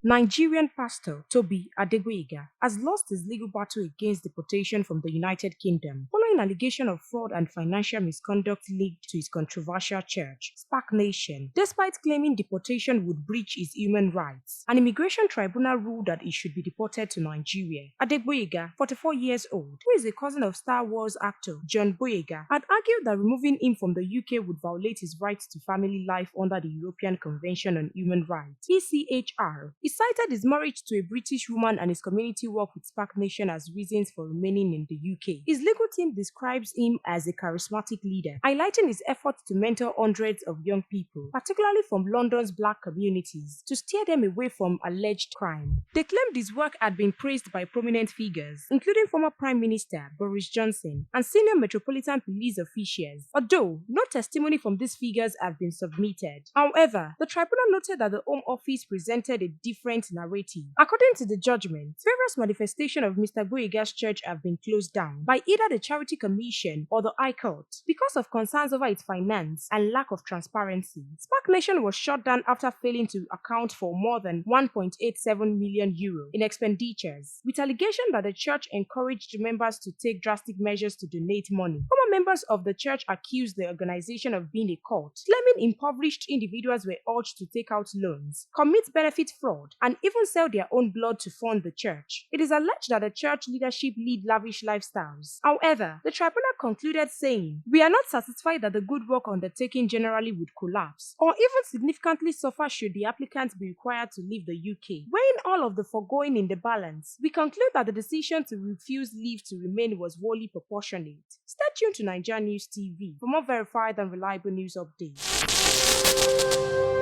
Nigerian pastor Tobi has lost his legal battle against deportation from the United Kingdom following allegation of fraud and financial misconduct linked to his controversial church, Spark Nation. Despite claiming deportation would breach his human rights, an immigration tribunal ruled that he should be deported to Nigeria. Adegboyega, 44 years old, who is a cousin of Star Wars actor John Boyega, had argued that removing him from the UK would violate his rights to family life under the European Convention on Human Rights, ECHR. He cited his marriage to a British woman and his community work with Spark Nation as reasons for remaining in the UK. His legal team describes him as a charismatic leader, highlighting his efforts to mentor hundreds of young people, particularly from London's black communities, to steer them away from alleged crime. They claimed his work had been praised by prominent figures, including former Prime Minister Boris Johnson and senior Metropolitan Police officials, although no testimony from these figures have been submitted. However, the tribunal noted that the Home Office presented a different narrative. According to the judgment, various manifestations of Mr. Boyega's church have been closed down by either the Charity Commission or the High Court because of concerns over its finance and lack of transparency. Spark Nation was shut down after failing to account for more than €1.87 million in expenditures, with allegation that the church encouraged members to take drastic measures to donate money. Former members of the church accused the organization of being a cult, claiming impoverished individuals were urged to take out loans, commit benefit fraud, and even sell their own blood to fund the church. It is alleged that the church leadership lead lavish lifestyles. However, the tribunal concluded saying, "We are not satisfied that the good work undertaken generally would collapse, or even significantly suffer should the applicants be required to leave the UK. Weighing all of the foregoing in the balance, we conclude that the decision to refuse leave to remain was wholly proportionate." Stay tuned to NaijaNews TV for more verified and reliable news updates.